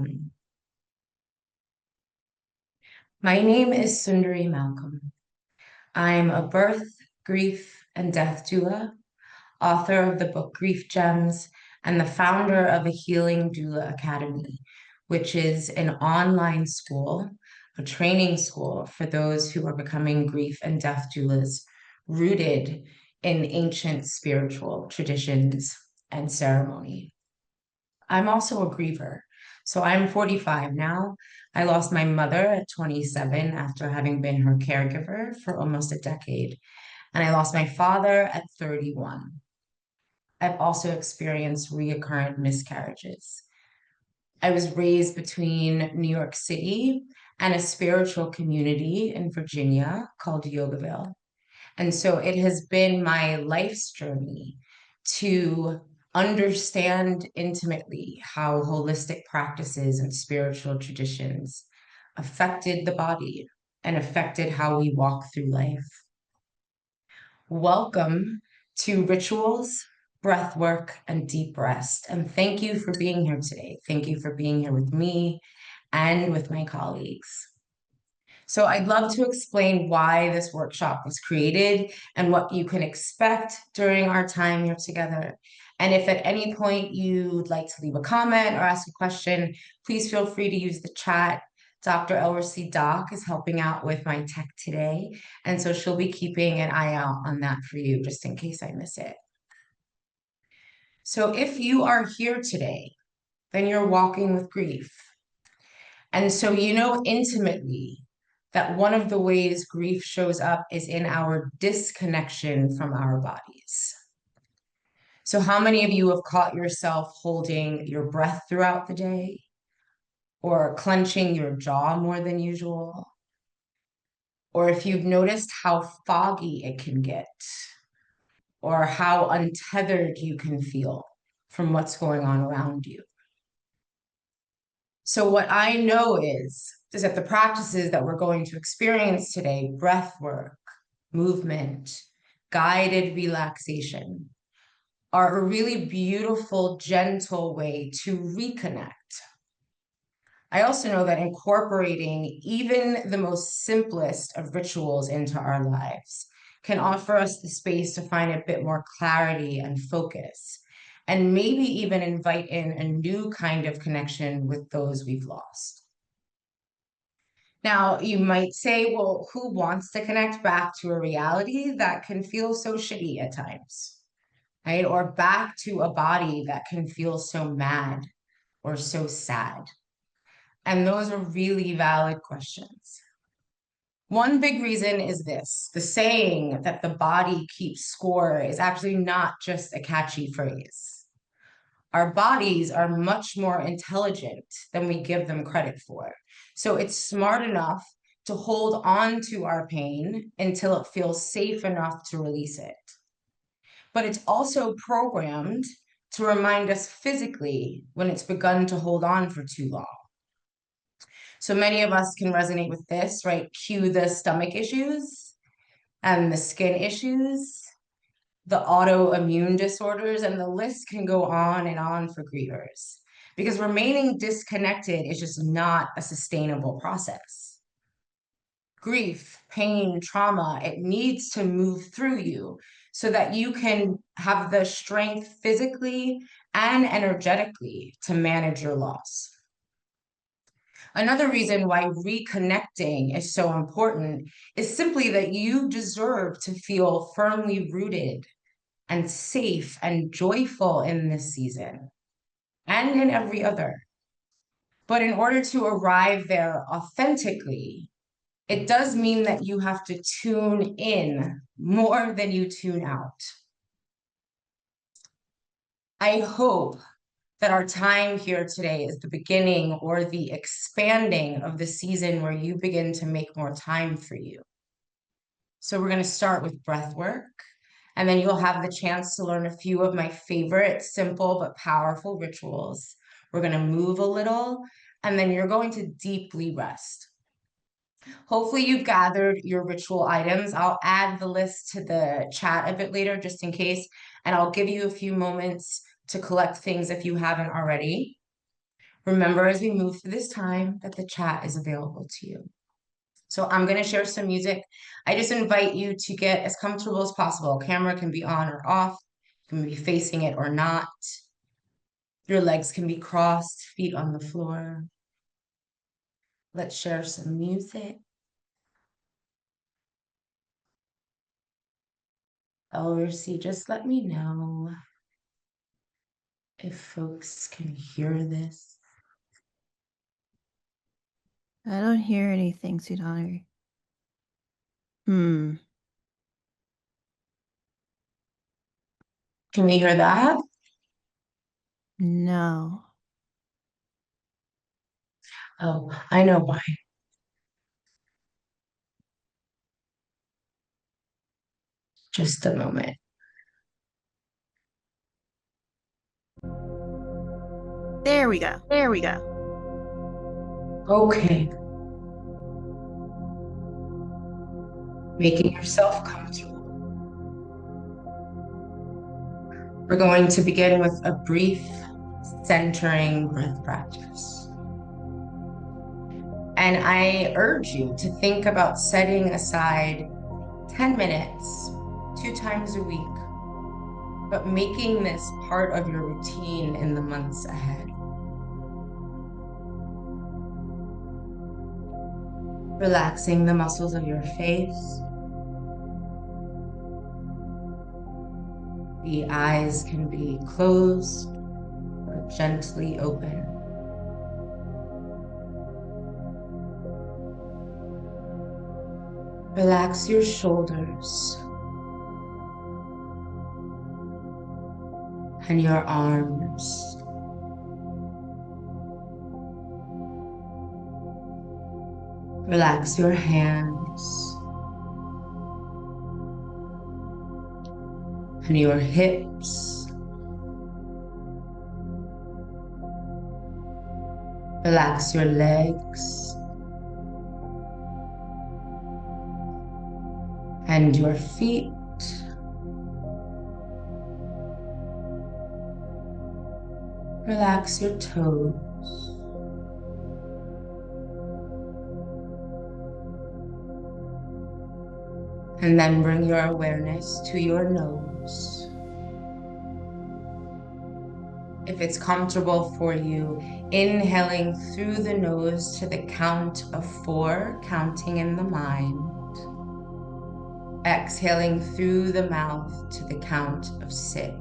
everyone. My name is Sundari Malcolm. I'm a birth, grief, and death doula, author of the book Grief Gems, and the founder of A Healing Doula Academy, which is an online school, a training school for those who are becoming grief and death doulas, rooted in ancient spiritual traditions and ceremony. I'm also a griever. So I'm 45 now. I lost my mother at 27 after having been her caregiver for almost a decade. And I lost my father at 31. I've also experienced recurrent miscarriages. I was raised between New York City and a spiritual community in Virginia called Yogaville. And so it has been my life's journey to understand intimately how holistic practices and spiritual traditions affected the body and affected how we walk through life. Welcome to Rituals, Breathwork, and Deep Rest. And thank you for being here today. Thank you for being here with me and with my colleagues. So I'd love to explain why this workshop was created and what you can expect during our time here together. And if at any point you'd like to leave a comment or ask a question, please feel free to use the chat. Dr. Elrisy Doc is helping out with my tech today, and so she'll be keeping an eye out on that for you just in case I miss it. So if you are here today, then you're walking with grief. And so you know intimately that one of the ways grief shows up is in our disconnection from our bodies. So how many of you have caught yourself holding your breath throughout the day, or clenching your jaw more than usual? Or if you've noticed how foggy it can get, or how untethered you can feel from what's going on around you. So what I know is that the practices that we're going to experience today, breath work, movement, guided relaxation, are a really beautiful, gentle way to reconnect. I also know that incorporating even the most simplest of rituals into our lives can offer us the space to find a bit more clarity and focus, and maybe even invite in a new kind of connection with those we've lost. Now, you might say, well, who wants to connect back to a reality that can feel so shitty at times, right? Or back to a body that can feel so mad or so sad? And those are really valid questions. One big reason is this: the saying that the body keeps score is actually not just a catchy phrase. Our bodies are much more intelligent than we give them credit for. So it's smart enough to hold on to our pain until it feels safe enough to release it. But it's also programmed to remind us physically when it's begun to hold on for too long. So many of us can resonate with this, right? Cue the stomach issues and the skin issues, the autoimmune disorders, and the list can go on and on for grievers, because remaining disconnected is just not a sustainable process. Grief, pain, trauma, it needs to move through you so that you can have the strength physically and energetically to manage your loss. Another reason why reconnecting is so important is simply that you deserve to feel firmly rooted and safe and joyful in this season and in every other. But in order to arrive there authentically, it does mean that you have to tune in more than you tune out. I hope that our time here today is the beginning or the expanding of the season where you begin to make more time for you. So we're going to start with breath work, and then you'll have the chance to learn a few of my favorite simple but powerful rituals. We're going to move a little, and then you're going to deeply rest. Hopefully you've gathered your ritual items. I'll add the list to the chat a bit later just in case, and I'll give you a few moments to collect things if you haven't already. Remember, as we move through this time, that the chat is available to you. So I'm going to share some music. I just invite you to get as comfortable as possible. Camera can be on or off, you can be facing it or not. Your legs can be crossed, feet on the floor. Let's share some music. Elversey, just let me know if folks can hear this. I don't hear anything, Sundari. Can we hear that? No. Oh, I know why. Just a moment. There we go. There we go. Okay. Making yourself comfortable. We're going to begin with a brief centering breath practice. And I urge you to think about setting aside 10 minutes, 2 times a week, but making this part of your routine in the months ahead. Relaxing the muscles of your face. The eyes can be closed or gently open. Relax your shoulders and your arms. Relax your hands and your hips. Relax your legs and your feet. Relax your toes. And then bring your awareness to your nose. If it's comfortable for you, inhaling through the nose to the count of 4, counting in the mind. Exhaling through the mouth to the count of 6.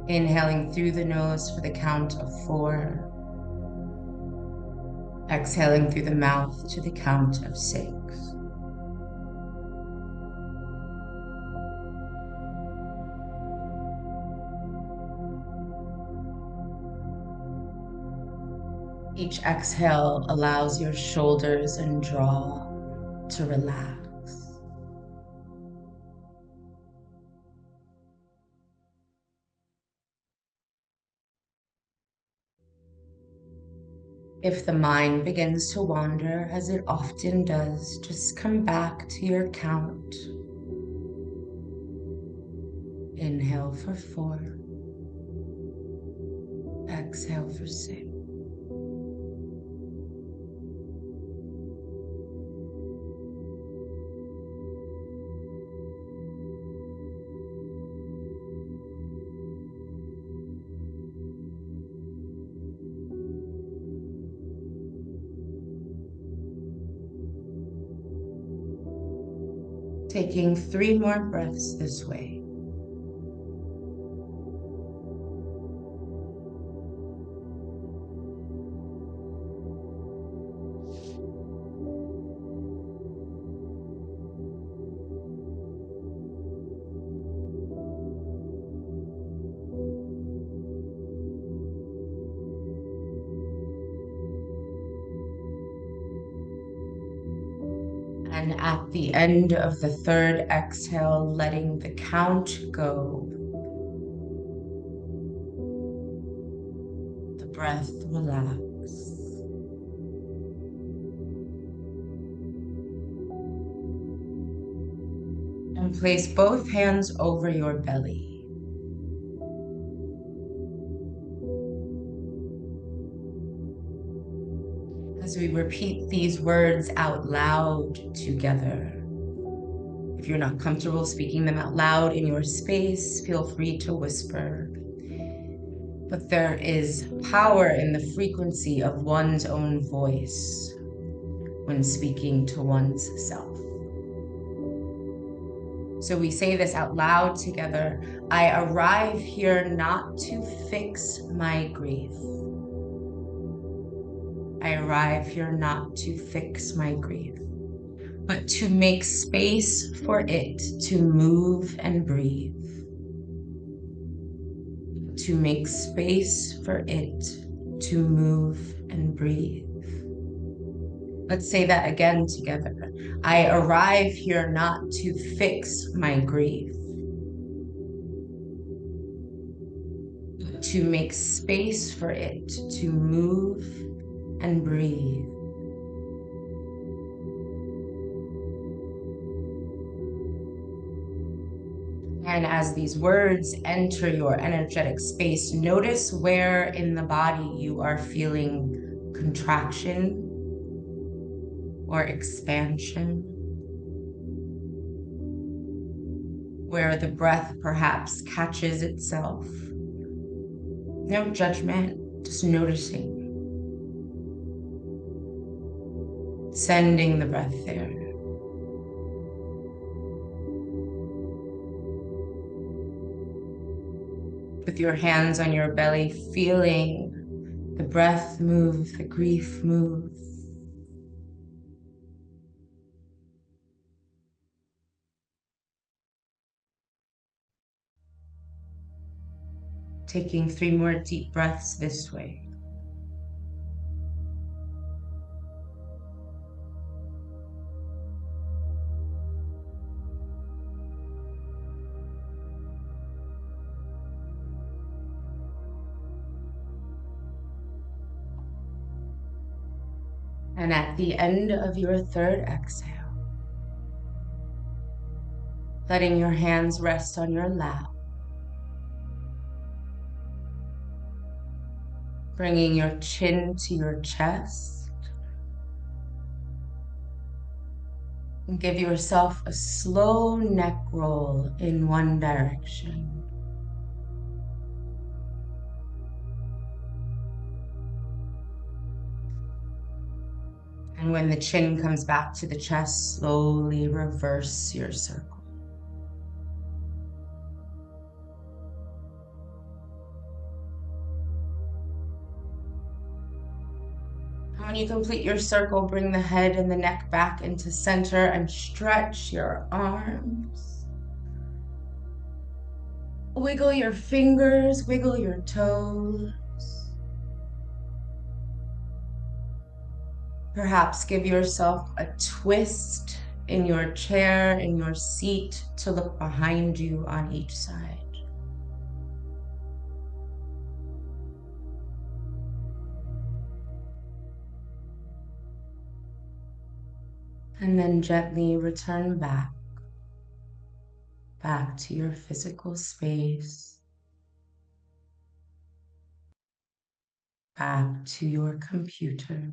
Inhaling through the nose for the count of 4. Exhaling through the mouth to the count of 6. Each exhale allows your shoulders and jaw to relax. If the mind begins to wander, as it often does, just come back to your count. Inhale for 4. Exhale for 6. Taking 3 more breaths this way. And at the end of the 3rd exhale, letting the count go. The breath relax. And place both hands over your belly. as we repeat these words out loud together. If you're not comfortable speaking them out loud in your space, feel free to whisper. But there is power in the frequency of one's own voice when speaking to one's self. So we say this out loud together. I arrive here not to fix my grief. I arrive here not to fix my grief, but to make space for it to move and breathe. To make space for it to move and breathe. Let's say that again together. I arrive here not to fix my grief, but to make space for it to move and breathe. And as these words enter your energetic space, notice where in the body you are feeling contraction or expansion, where the breath perhaps catches itself. No judgment, just noticing. Sending the breath there. With your hands on your belly, feeling the breath move, the grief move. Taking 3 more deep breaths this way. And at the end of your 3rd exhale, letting your hands rest on your lap, bringing your chin to your chest, and give yourself a slow neck roll in one direction. And when the chin comes back to the chest, slowly reverse your circle. And when you complete your circle, bring the head and the neck back into center and stretch your arms. Wiggle your fingers, wiggle your toes. Perhaps give yourself a twist in your chair, in your seat, to look behind you on each side. And then gently return back to your physical space, back to your computer.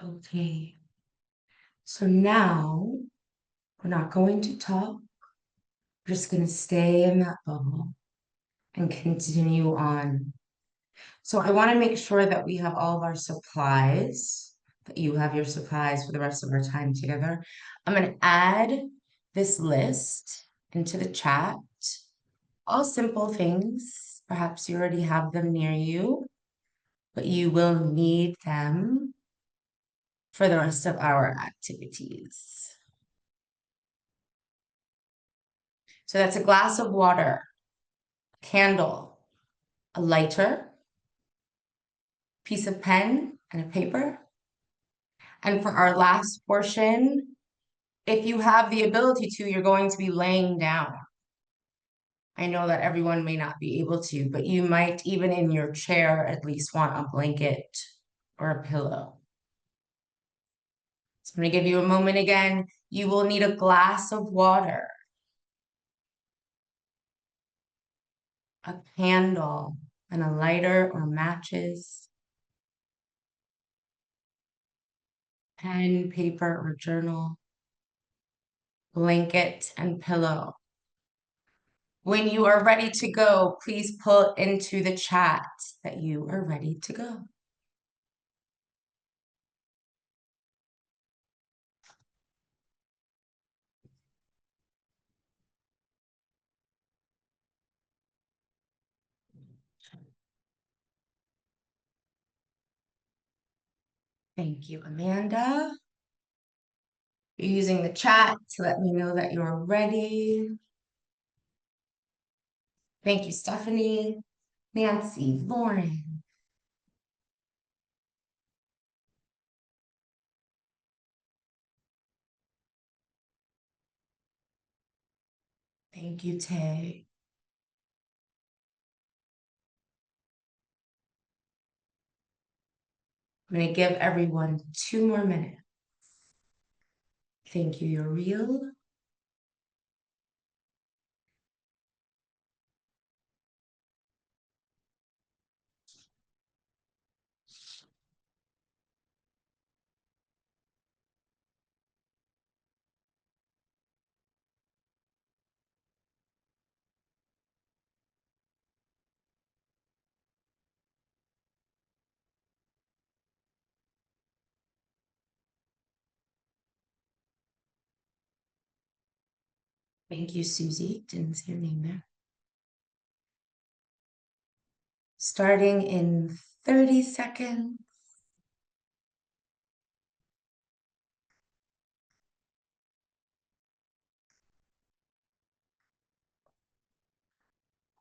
Okay, so now we're not going to talk. We're just going to stay in that bubble and continue on. So I want to make sure that we have all of our supplies, that you have your supplies for the rest of our time together. I'm going to add this list into the chat. All simple things. Perhaps you already have them near you, but you will need them for the rest of our activities. So that's a glass of water, a candle, a lighter, piece of pen and a paper. And for our last portion, if you have the ability to, you're going to be laying down. I know that everyone may not be able to, but you might, even in your chair, at least want a blanket or a pillow. So I'm going to give you a moment again. You will need a glass of water, a candle, and a lighter or matches, pen, paper, or journal, blanket, and pillow. When you are ready to go, please put into the chat that you are ready to go. Thank you, Amanda. You're using the chat to let me know that you're ready. Thank you, Stephanie, Nancy, Lauren. Thank you, Tay. I'm going to give everyone 2 more minutes. Thank you, you're real. Thank you, Susie. Didn't see your name there. Starting in 30 seconds.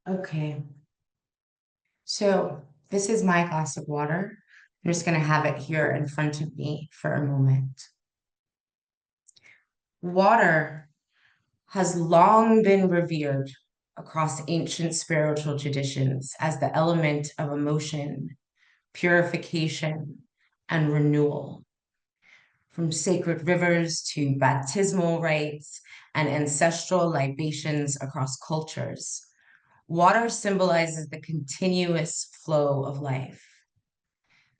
Okay. So this is my glass of water. I'm just going to have it here in front of me for a moment. Water has long been revered across ancient spiritual traditions as the element of emotion, purification, and renewal. From sacred rivers to baptismal rites and ancestral libations across cultures, water symbolizes the continuous flow of life,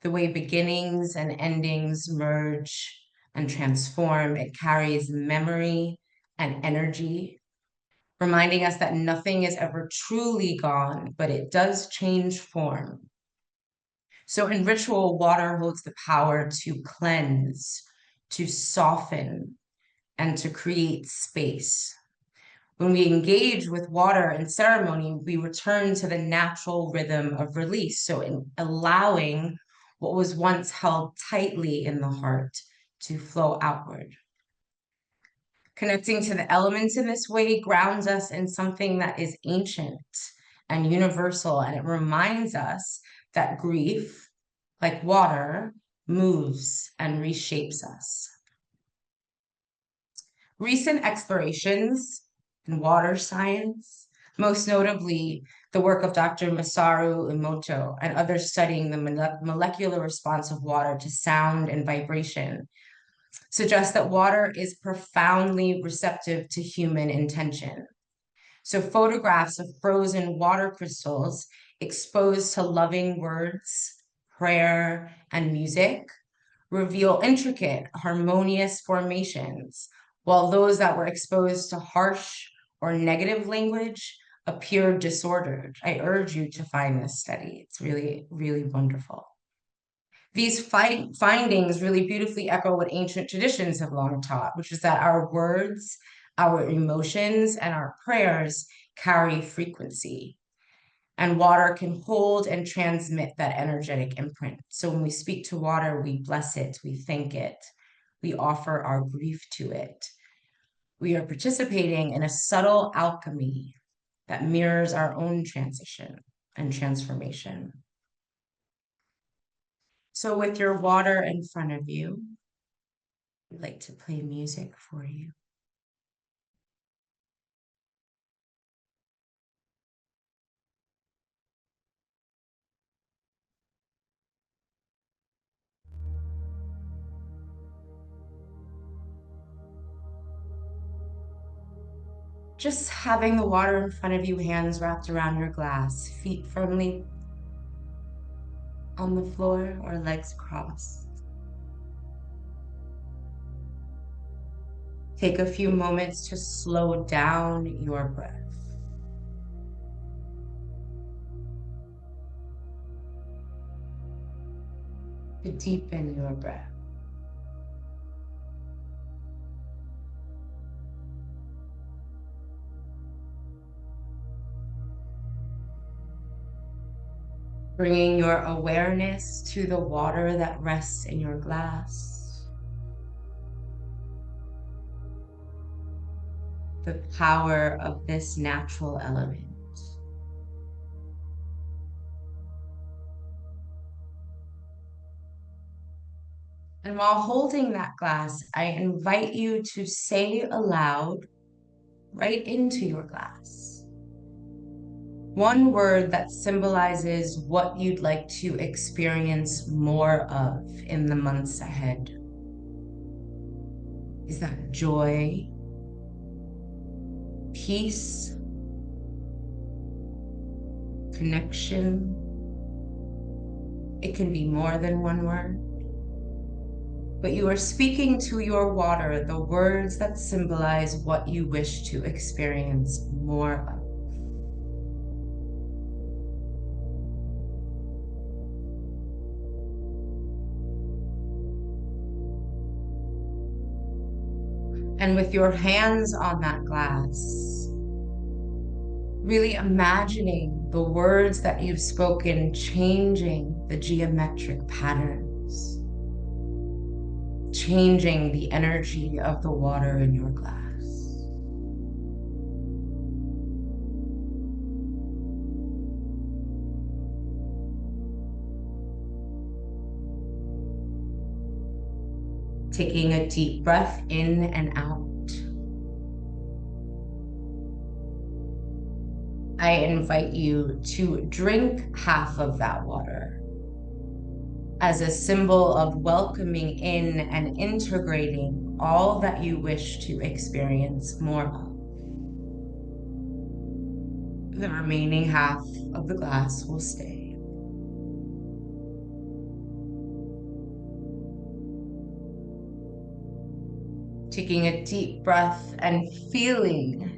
the way beginnings and endings merge and transform. It carries memory and energy, reminding us that nothing is ever truly gone, but it does change form. So in ritual, water holds the power to cleanse, to soften, and to create space. When we engage with water in ceremony, we return to the natural rhythm of release. So in allowing what was once held tightly in the heart to flow outward. Connecting to the elements in this way grounds us in something that is ancient and universal, and it reminds us that grief, like water, moves and reshapes us. Recent explorations in water science, most notably the work of Dr. Masaru Emoto and others studying the molecular response of water to sound and vibration, suggest that water is profoundly receptive to human intention. So photographs of frozen water crystals exposed to loving words, prayer, and music reveal intricate, harmonious formations, while those that were exposed to harsh or negative language appear disordered. I urge you to find this study. It's really, really wonderful. These findings really beautifully echo what ancient traditions have long taught, which is that our words, our emotions, and our prayers carry frequency. And water can hold and transmit that energetic imprint. So when we speak to water, we bless it, we thank it, we offer our grief to it. We are participating in a subtle alchemy that mirrors our own transition and transformation. So with your water in front of you, I'd like to play music for you. Just having the water in front of you, hands wrapped around your glass, feet firmly on the floor or legs crossed. Take a few moments to slow down your breath. To deepen your breath. Bringing your awareness to the water that rests in your glass. The power of this natural element. And while holding that glass, I invite you to say aloud, right into your glass, one word that symbolizes what you'd like to experience more of in the months ahead. Is that joy, peace, connection? It can be more than one word. But you are speaking to your water the words that symbolize what you wish to experience more of. And with your hands on that glass, really imagining the words that you've spoken changing the geometric patterns, changing the energy of the water in your glass. Taking a deep breath in and out. I invite you to drink half of that water as a symbol of welcoming in and integrating all that you wish to experience more of. The remaining half of the glass will stay. Taking a deep breath and feeling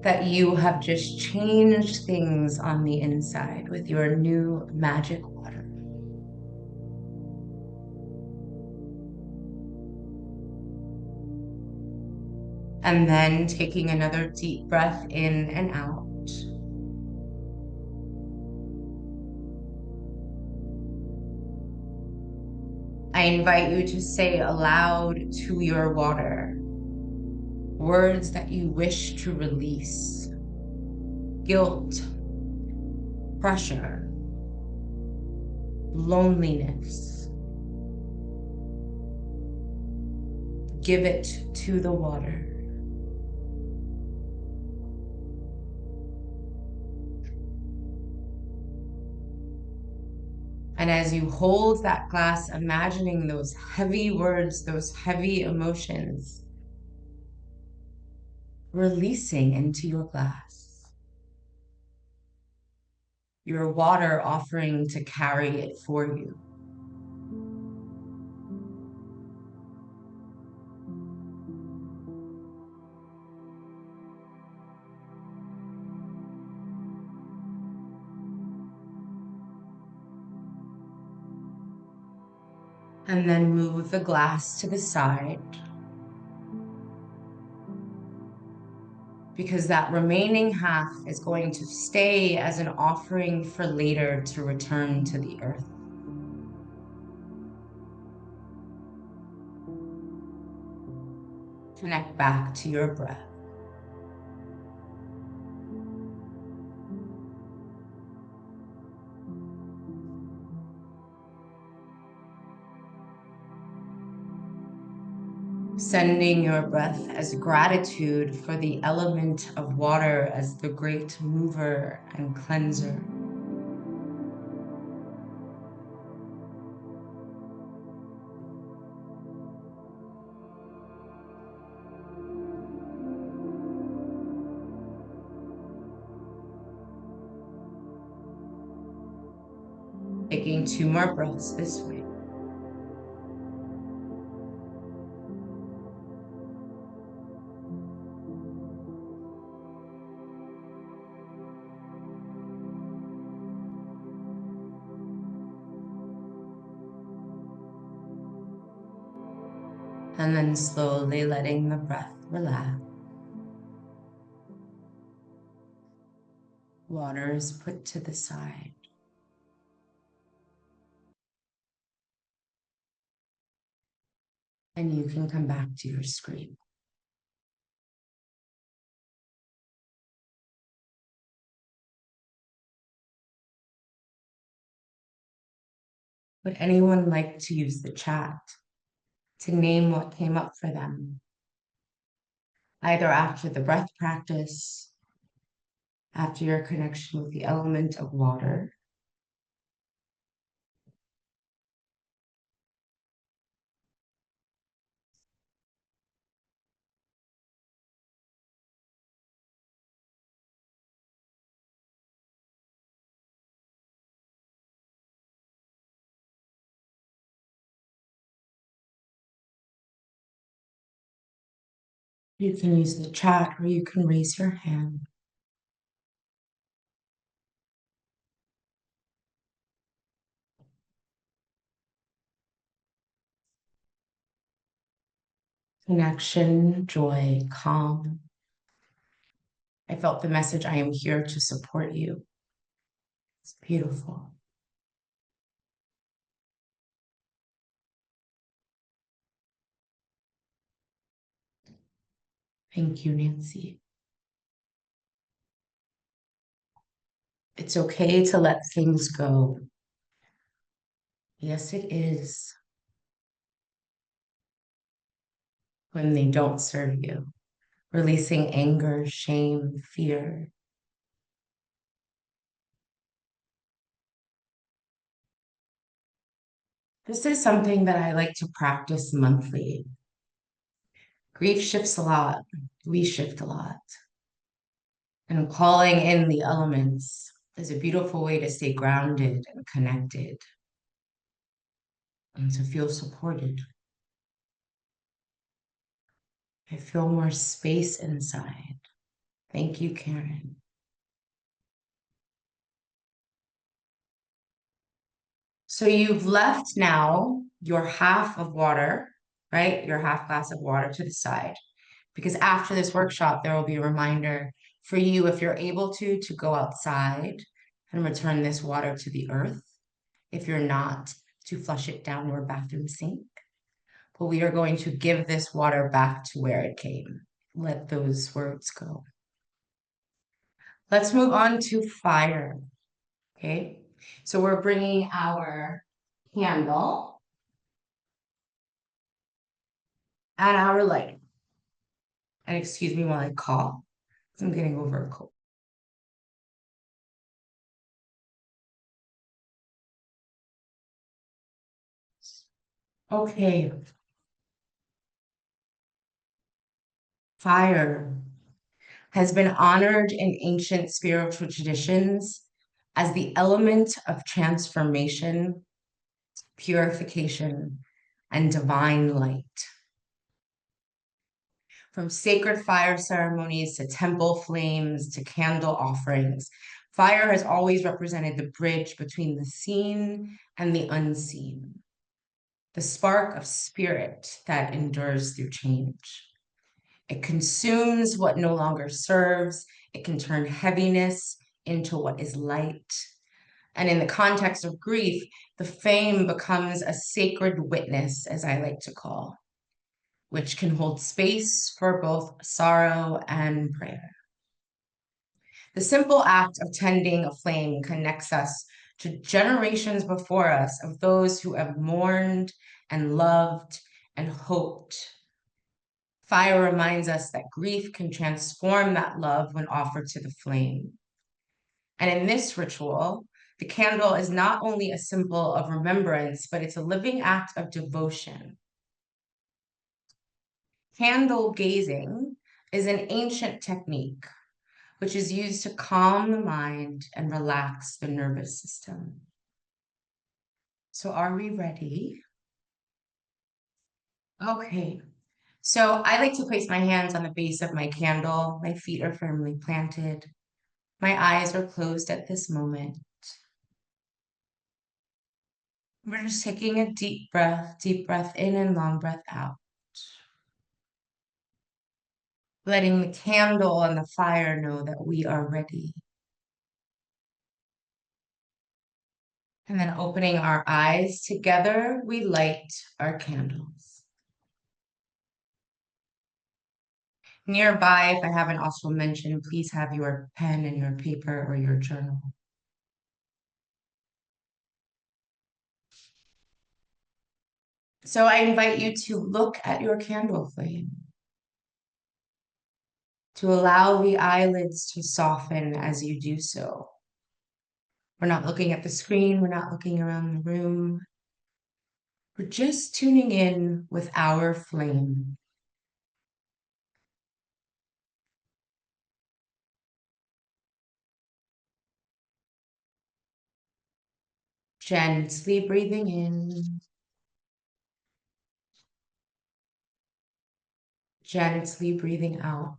that you have just changed things on the inside with your new magic water. And then taking another deep breath in and out. I invite you to say aloud to your water words that you wish to release. Guilt, pressure, loneliness. Give it to the water. And as you hold that glass, imagining those heavy words, those heavy emotions, releasing into your glass. Your water offering to carry it for you. And then move the glass to the side, because that remaining half is going to stay as an offering for later to return to the earth. Connect back to your breath. Sending your breath as gratitude for the element of water as the great mover and cleanser. Taking 2 more breaths this way. And then slowly letting the breath relax. Water is put to the side. And you can come back to your screen. Would anyone like to use the chat to name what came up for them? Either after the breath practice, after your connection with the element of water, you can use the chat or you can raise your hand. Connection, joy, calm. I felt the message, I am here to support you. It's beautiful. Thank you, Nancy. It's okay to let things go. Yes, it is. When they don't serve you. Releasing anger, shame, fear. This is something that I like to practice monthly. Grief shifts a lot. We shift a lot. And calling in the elements is a beautiful way to stay grounded and connected and to feel supported. I feel more space inside. Thank you, Karen. So you've left now your half of water, right? Your half glass of water to the side. Because after this workshop, there will be a reminder for you, if you're able to go outside and return this water to the earth. If you're not, to flush it down your bathroom sink. But we are going to give this water back to where it came. Let those words go. Let's move on to fire. Okay, so we're bringing our candle and our light. And excuse me while I cough. I'm getting over a cold. Okay. Fire has been honored in ancient spiritual traditions as the element of transformation, purification, and divine light. From sacred fire ceremonies to temple flames to candle offerings, fire has always represented the bridge between the seen and the unseen, the spark of spirit that endures through change. It consumes what no longer serves. It can turn heaviness into what is light. And in the context of grief, the flame becomes a sacred witness, as I like to call, which can hold space for both sorrow and prayer. The simple act of tending a flame connects us to generations before us of those who have mourned and loved and hoped. Fire reminds us that grief can transform that love when offered to the flame. And in this ritual, the candle is not only a symbol of remembrance, but it's a living act of devotion. Candle gazing is an ancient technique which is used to calm the mind and relax the nervous system. So are we ready? Okay. So I like to place my hands on the base of my candle. My feet are firmly planted. My eyes are closed at this moment. We're just taking a deep breath in and long breath out. Letting the candle and the fire know that we are ready. And then opening our eyes together, we light our candles. Nearby, if I haven't also mentioned, please have your pen and your paper or your journal. So I invite you to look at your candle flame, to allow the eyelids to soften as you do so. We're not looking at the screen, we're not looking around the room. We're just tuning in with our flame. Gently breathing in, gently breathing out.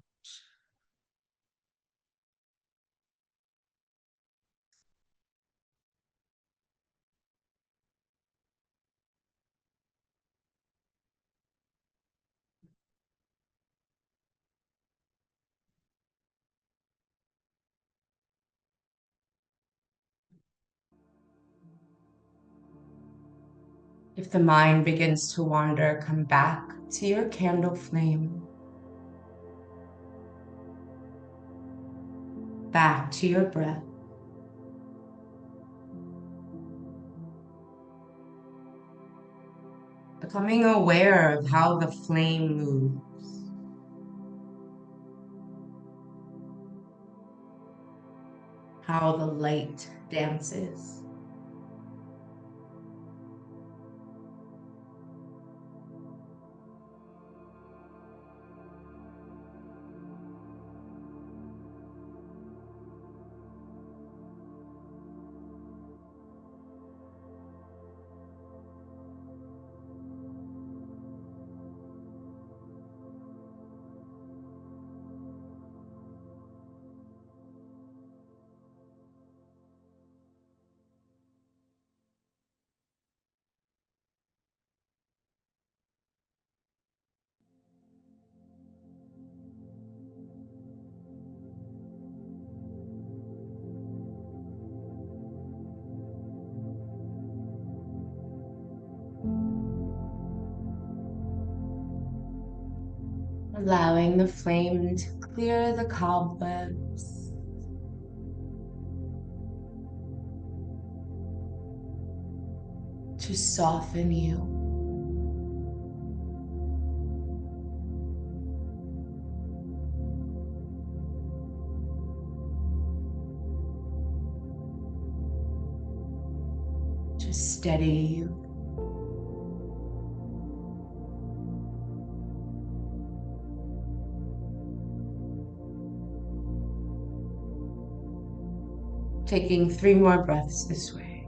If the mind begins to wander, come back to your candle flame, back to your breath. Becoming aware of how the flame moves. How the light dances. Allowing the flame to clear the cobwebs. To soften you. To steady you. Taking 3 more breaths this way.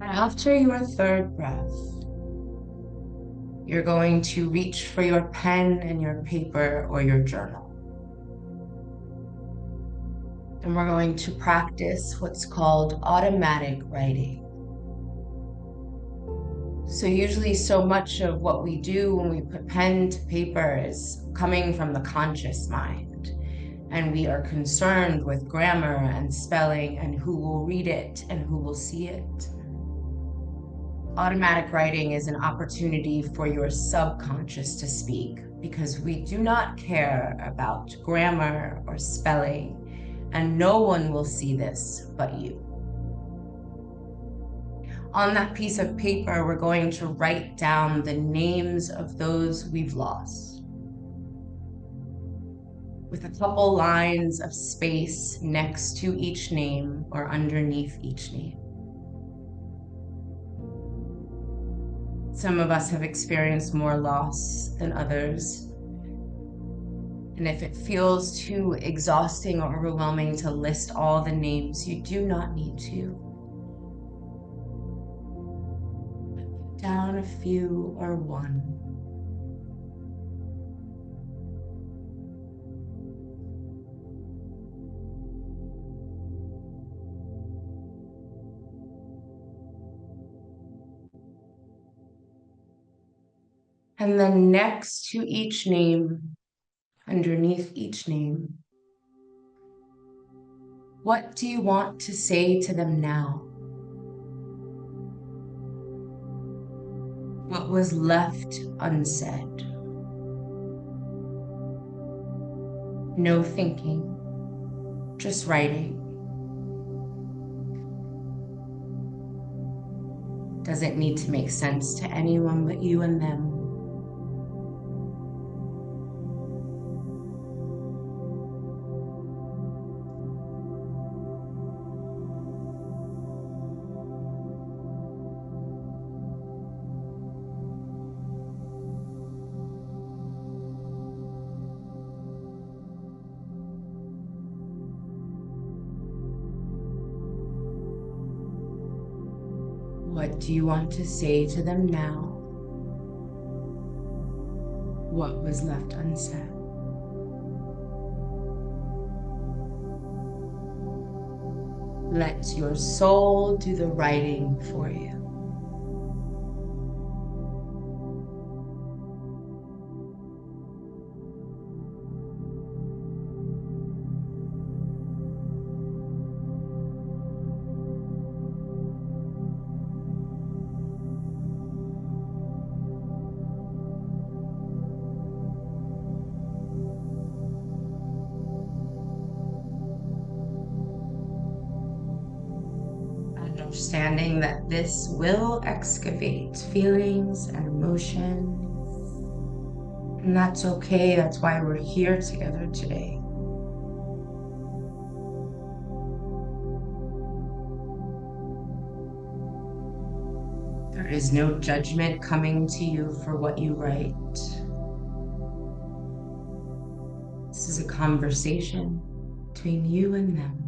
After your 3rd breath, you're going to reach for your pen and your paper or your journal. And we're going to practice what's called automatic writing. So usually so much of what we do when we put pen to paper is coming from the conscious mind. And we are concerned with grammar and spelling and who will read it and who will see it. Automatic writing is an opportunity for your subconscious to speak because we do not care about grammar or spelling, and no one will see this but you. On that piece of paper, we're going to write down the names of those we've lost, with a couple lines of space next to each name or underneath each name. Some of us have experienced more loss than others. And if it feels too exhausting or overwhelming to list all the names, you do not need to. Down a few or one. And then next to each name, underneath each name, what do you want to say to them now? What was left unsaid? No thinking, just writing. Doesn't need to make sense to anyone but you and them. What do you want to say to them now? What was left unsaid? Let your soul do the writing for you. Understanding that this will excavate feelings and emotions. And that's okay. That's why we're here together today. There is no judgment coming to you for what you write. This is a conversation between you and them.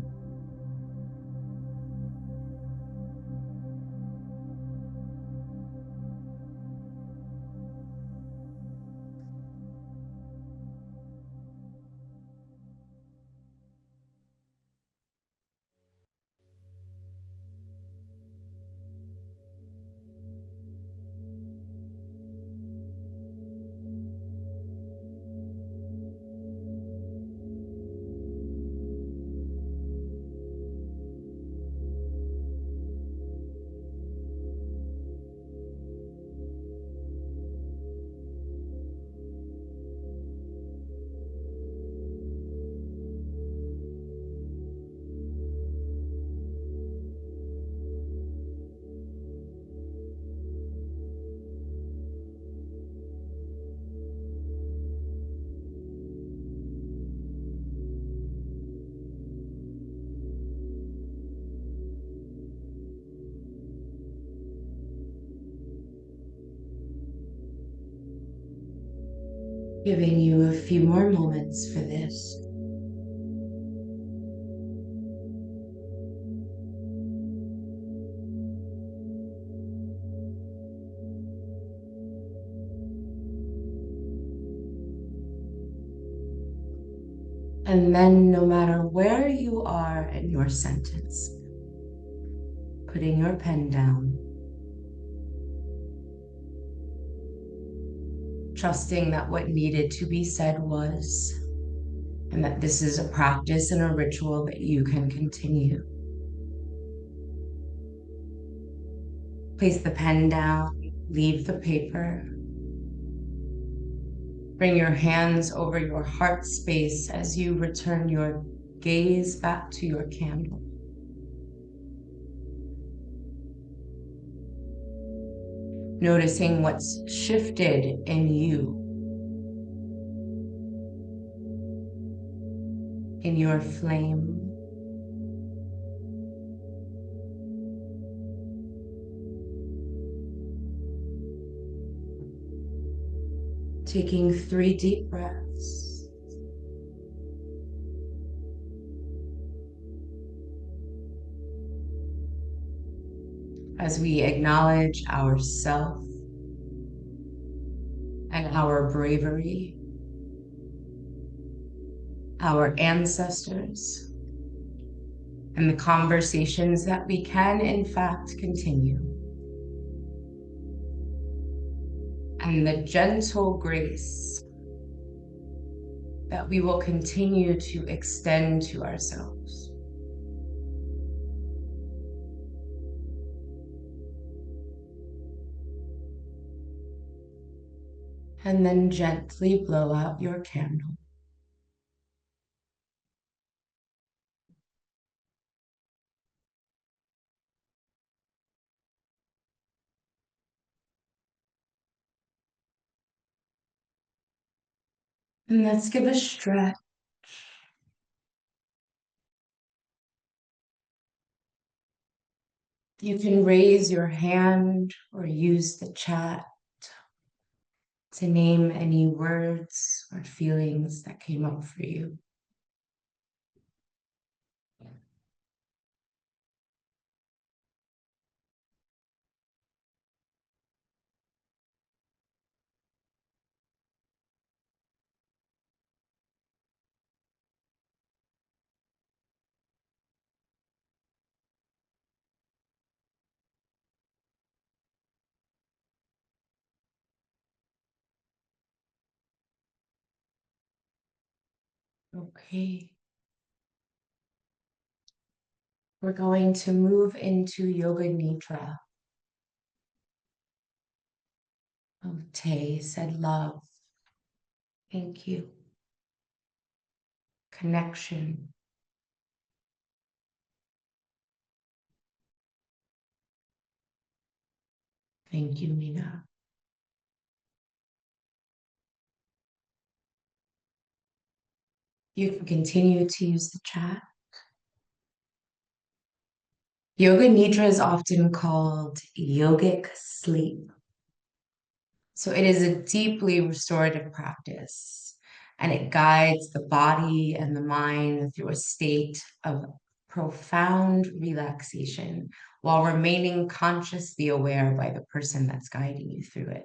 Giving you a few more moments for this. And then no matter where you are in your sentence, putting your pen down, trusting that what needed to be said was, and that this is a practice and a ritual that you can continue. Place the pen down, leave the paper. Bring your hands over your heart space as you return your gaze back to your candle. Noticing what's shifted in you, in your flame. Taking 3 deep breaths. As we acknowledge our self and our bravery, our ancestors, and the conversations that we can, in fact, continue. And the gentle grace that we will continue to extend to ourselves. And then gently blow out your candle. And let's give a stretch. You can raise your hand or use the chat to name any words or feelings that came up for you. Okay. We're going to move into Yoga Nidra. Oh, Tay said love. Thank you. Connection. Thank you, Nina. You can continue to use the chat. Yoga Nidra is often called yogic sleep. So it is a deeply restorative practice, and it guides the body and the mind through a state of profound relaxation while remaining consciously aware by the person that's guiding you through it.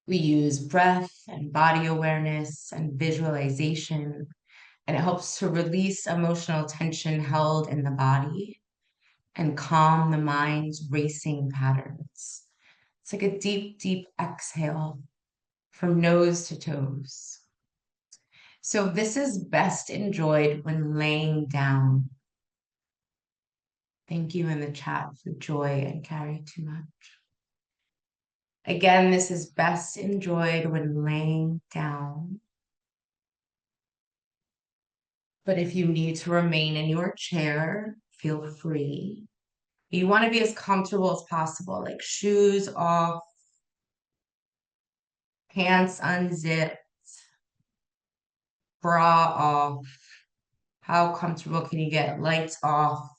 We use breath and body awareness and visualization, and it helps to release emotional tension held in the body and calm the mind's racing patterns. It's like a deep, deep exhale from nose to toes. So this is best enjoyed when laying down. Thank you in the chat for joy and carry too much. Again, this is best enjoyed when laying down. But if you need to remain in your chair, feel free. You want to be as comfortable as possible, like shoes off, pants unzipped, bra off. How comfortable can you get? Lights off.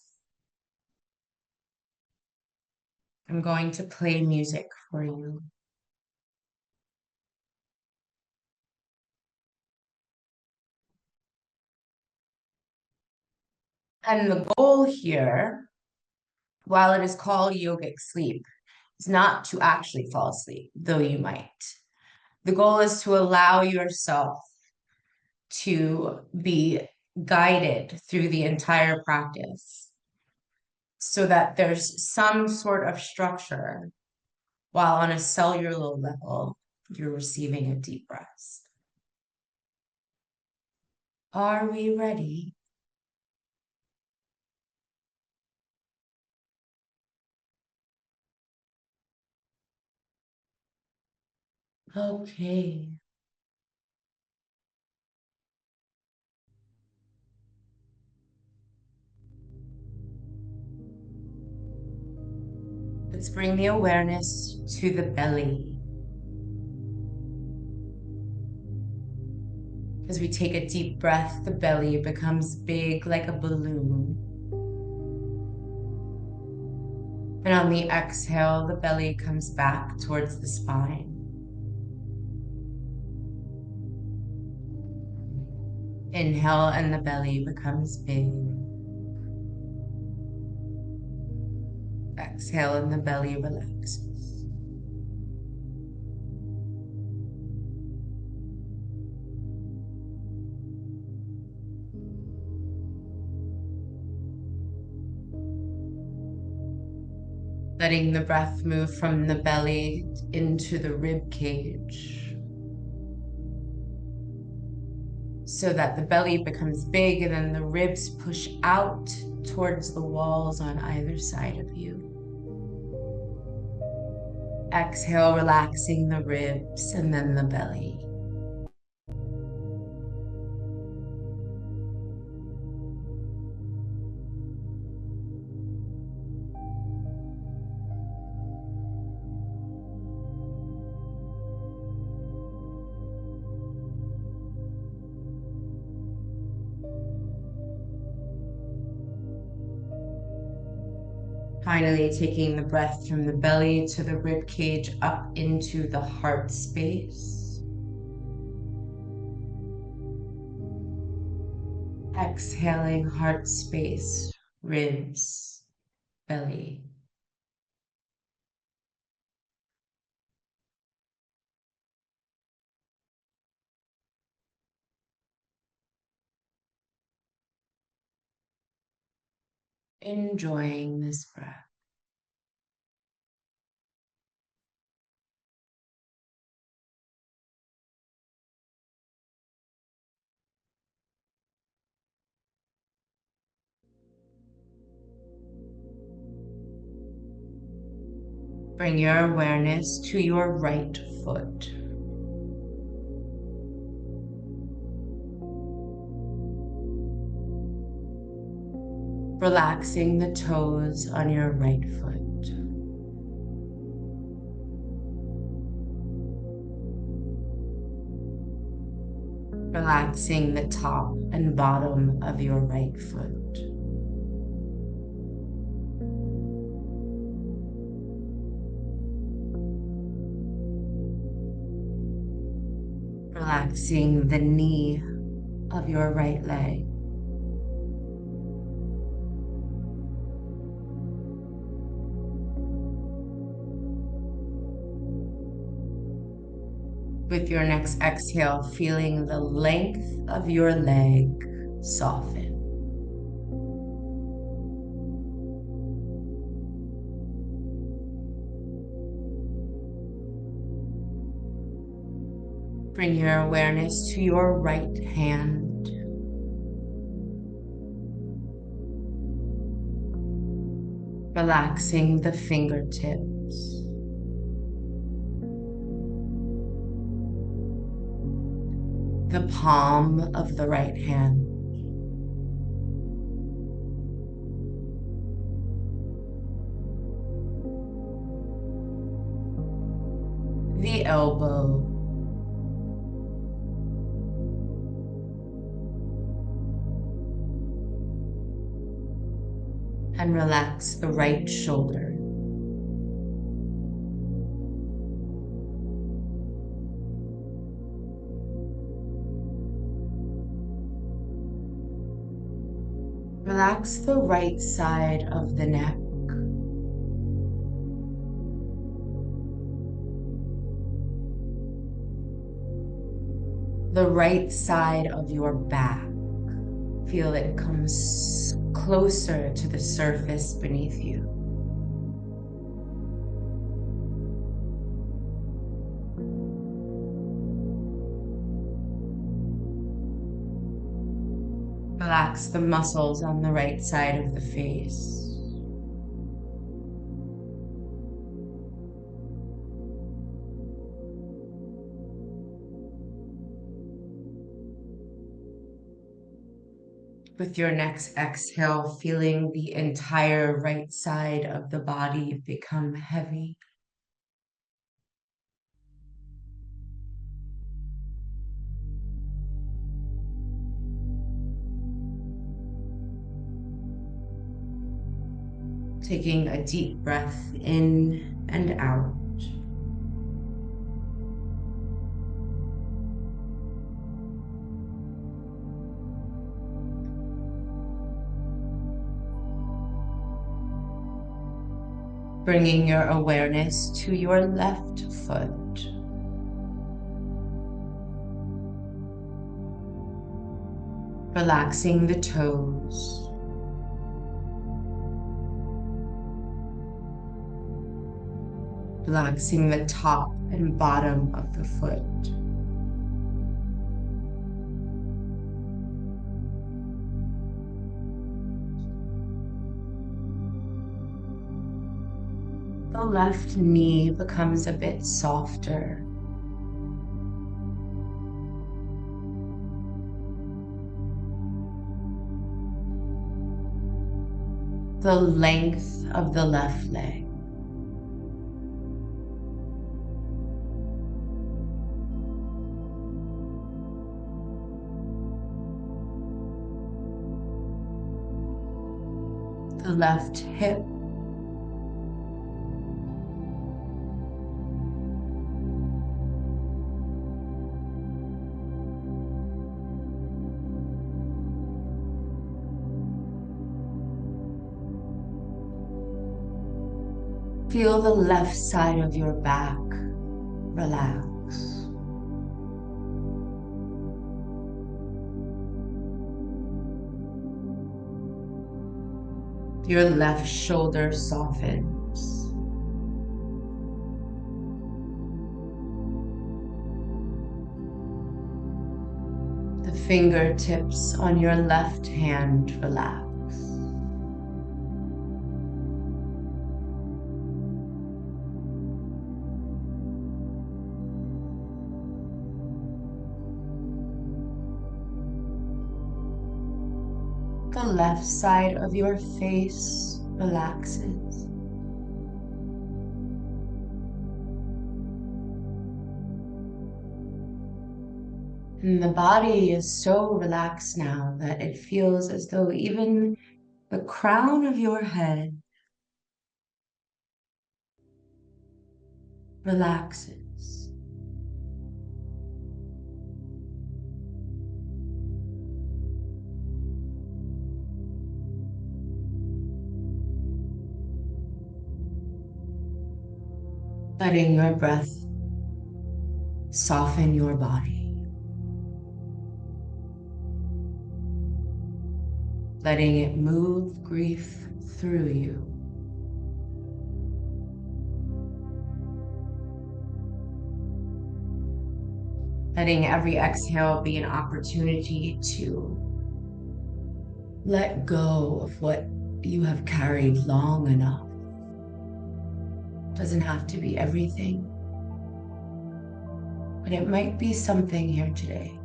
I'm going to play music for you. And the goal here, while it is called yogic sleep, is not to actually fall asleep, though you might. The goal is to allow yourself to be guided through the entire practice so that there's some sort of structure while on a cellular level, you're receiving a deep rest. Are we ready? Okay. Let's bring the awareness to the belly. As we take a deep breath, the belly becomes big like a balloon. And on the exhale, the belly comes back towards the spine. Inhale and the belly becomes big. Exhale and the belly relaxes. Letting the breath move from the belly into the rib cage so that the belly becomes big and then the ribs push out towards the walls on either side of you. Exhale, relaxing the ribs and then the belly. Finally, taking the breath from the belly to the rib cage up into the heart space. Exhaling, heart space, ribs, belly. Enjoying this breath. Bring your awareness to your right foot. Relaxing the toes on your right foot. Relaxing the top and bottom of your right foot. Relaxing the knee of your right leg. With your next exhale, feeling the length of your leg soften. Bring your awareness to your right hand. Relaxing the fingertips. The palm of the right hand. The elbow. And relax the right shoulder. Relax the right side of the neck. The right side of your back. Feel it comes closer to the surface beneath you. Relax the muscles on the right side of the face. With your next exhale, feeling the entire right side of the body become heavy. Taking a deep breath in and out. Bringing your awareness to your left foot. Relaxing the toes. Relaxing the top and bottom of the foot. The left knee becomes a bit softer. The length of the left leg. The left hip. Feel the left side of your back relax. Your left shoulder softens. The fingertips on your left hand relax. The left side of your face relaxes. And the body is so relaxed now that it feels as though even the crown of your head relaxes. Letting your breath soften your body. Letting it move grief through you. Letting every exhale be an opportunity to let go of what you have carried long enough. Doesn't have to be everything, but it might be something here today.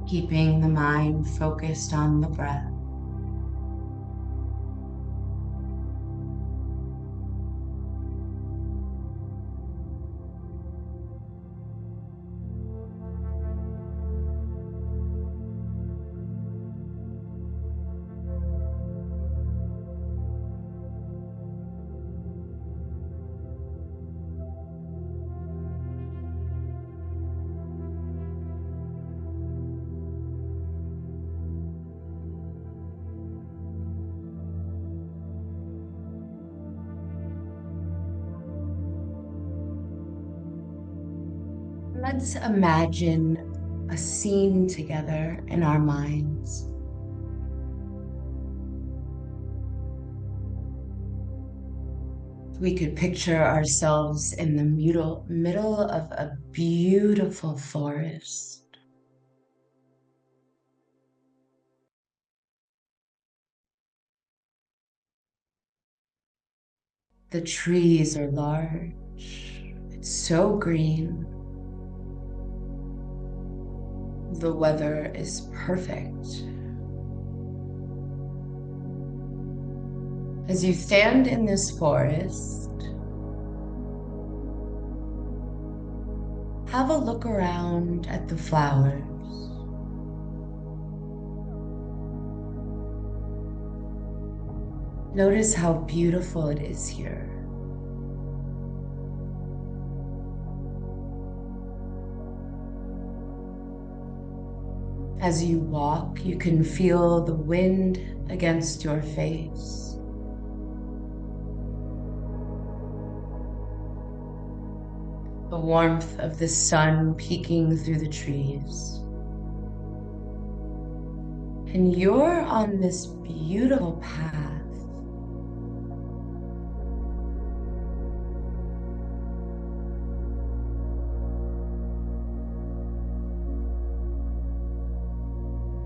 Keeping the mind focused on the breath. Let's imagine a scene together in our minds. We could picture ourselves in the middle of a beautiful forest. The trees are large. It's so green. The weather is perfect. As you stand in this forest, have a look around at the flowers. Notice how beautiful it is here. As you walk, you can feel the wind against your face. The warmth of the sun peeking through the trees. And you're on this beautiful path.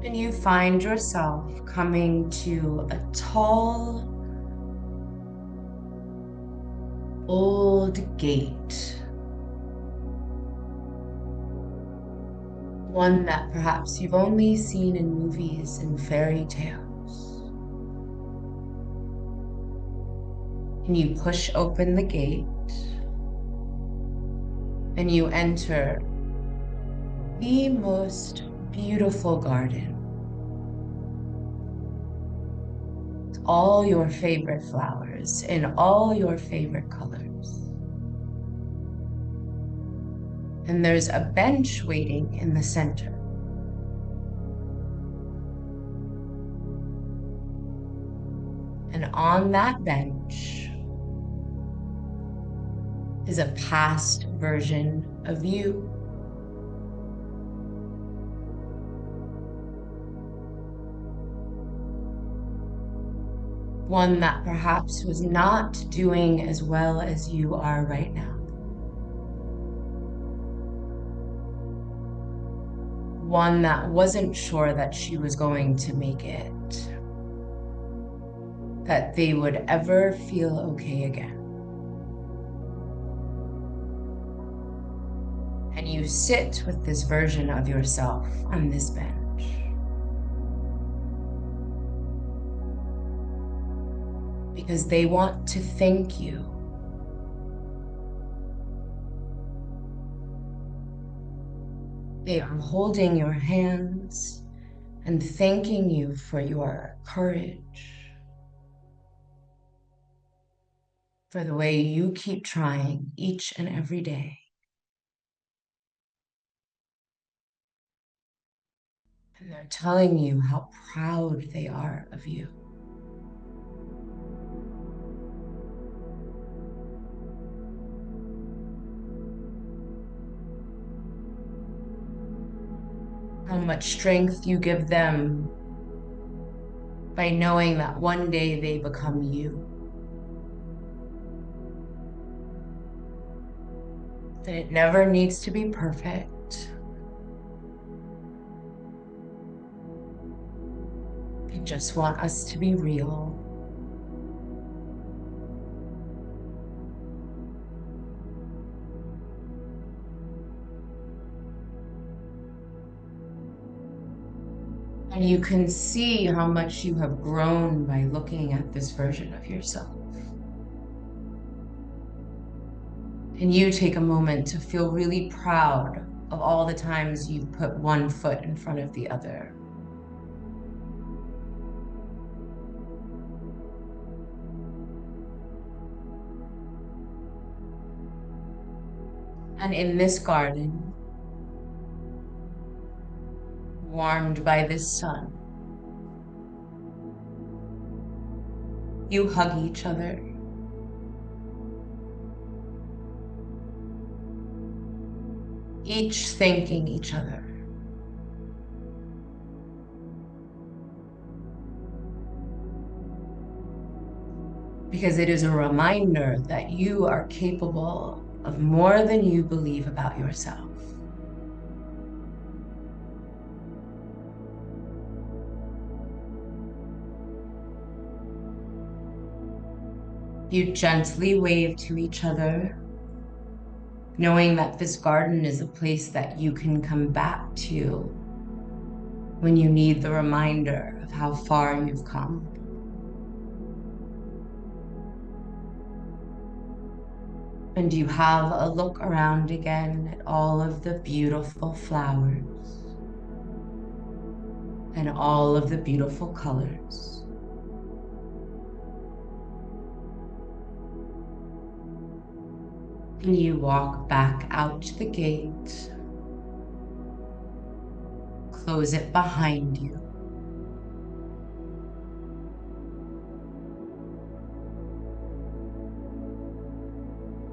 And you find yourself coming to a tall, old gate. One that perhaps you've only seen in movies and fairy tales. And you push open the gate and you enter the most beautiful garden. All your favorite flowers in all your favorite colors. And there's a bench waiting in the center. And on that bench is a past version of you. One that perhaps was not doing as well as you are right now. One that wasn't sure that she was going to make it, that they would ever feel okay again. And you sit with this version of yourself on this bench. Because they want to thank you. They are holding your hands and thanking you for your courage, for the way you keep trying each and every day. And they're telling you how proud they are of you. How much strength you give them by knowing that one day they become you. That it never needs to be perfect. They just want us to be real. And you can see how much you have grown by looking at this version of yourself. And you take a moment to feel really proud of all the times you've put one foot in front of the other. And in this garden, warmed by this sun, you hug each other. Each thanking each other. Because it is a reminder that you are capable of more than you believe about yourself. You gently wave to each other, knowing that this garden is a place that you can come back to when you need the reminder of how far you've come. And you have a look around again at all of the beautiful flowers and all of the beautiful colors. And you walk back out to the gate, close it behind you.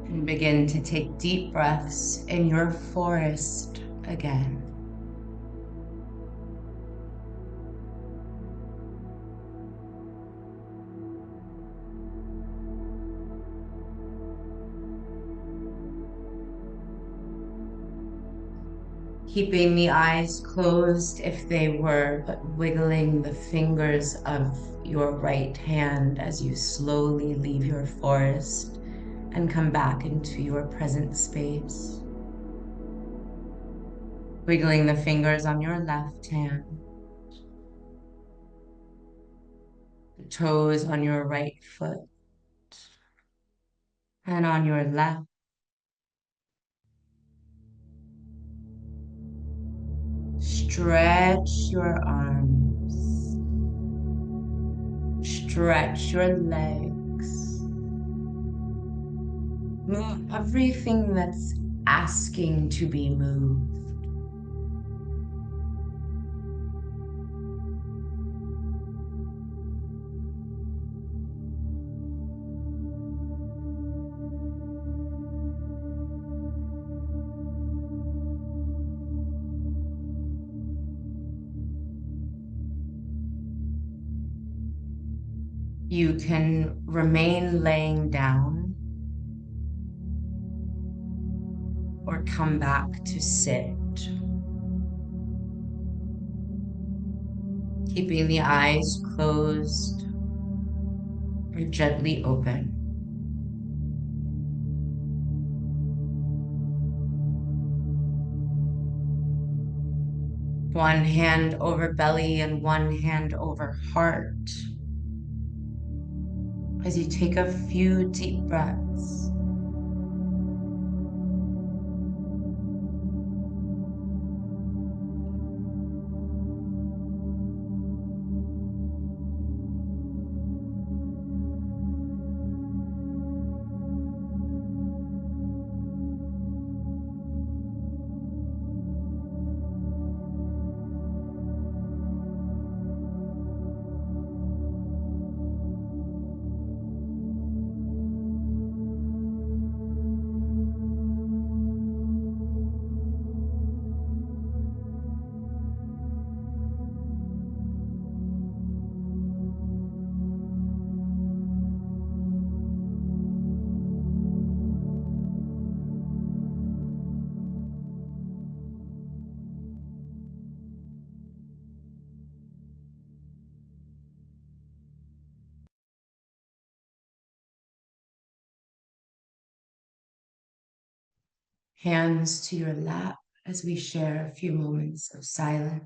And begin to take deep breaths in your forest again. Keeping the eyes closed if they were, but wiggling the fingers of your right hand as you slowly leave your forest and come back into your present space. Wiggling the fingers on your left hand, the toes on your right foot, and on your left. Stretch your arms, stretch your legs. Move everything that's asking to be moved. You can remain laying down or come back to sit. Keeping the eyes closed or gently open. One hand over belly and one hand over heart. As you take a few deep breaths. Hands to your lap as we share a few moments of silence.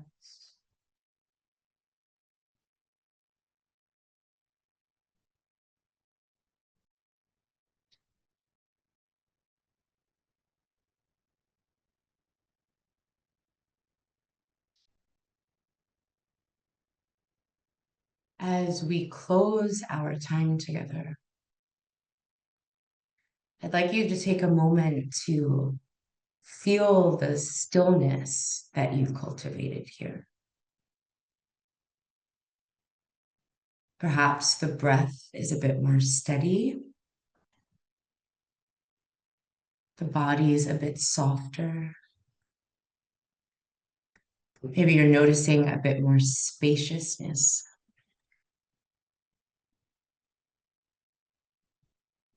As we close our time together, I'd like you to take a moment to feel the stillness that you've cultivated here. Perhaps the breath is a bit more steady. The body is a bit softer. Maybe you're noticing a bit more spaciousness.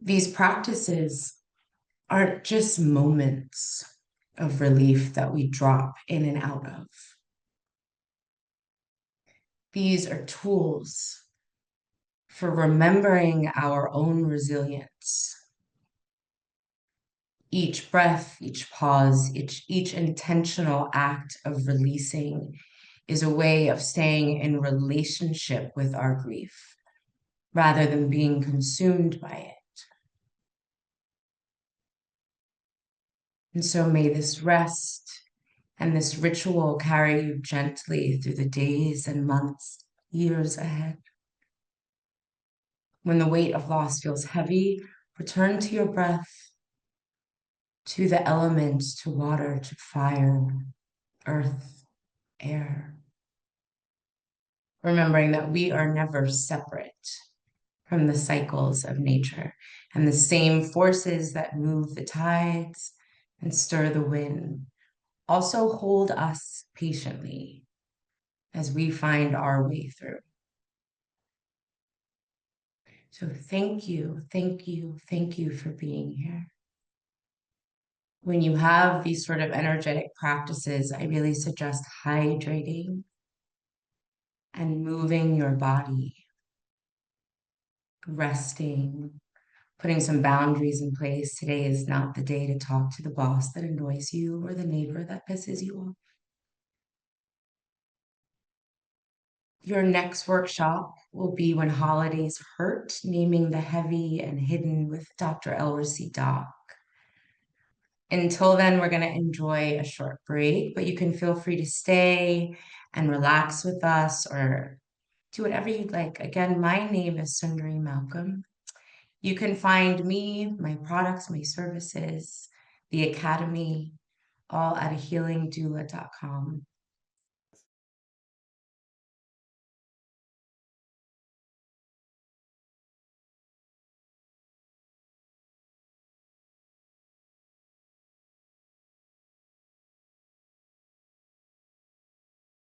These practices aren't just moments of relief that we drop in and out of. These are tools for remembering our own resilience. Each breath, each pause, each intentional act of releasing is a way of staying in relationship with our grief rather than being consumed by it. And so may this rest and this ritual carry you gently through the days and months, years ahead. When the weight of loss feels heavy, return to your breath, to the elements, to water, to fire, earth, air. Remembering that we are never separate from the cycles of nature, and the same forces that move the tides and stir the wind also hold us patiently as we find our way through. So thank you, thank you, thank you for being here. When you have these sort of energetic practices, I really suggest hydrating and moving your body, resting, putting some boundaries in place. Today is not the day to talk to the boss that annoys you or the neighbor that pisses you off. Your next workshop will be When Holidays Hurt, Naming the Heavy and Hidden with Dr. Elrisy Doc. Until then, we're going to enjoy a short break, but you can feel free to stay and relax with us or do whatever you'd like. Again, my name is Sundari Malcolm. You can find me, my products, my services, the Academy, all at ahealingdoula.com.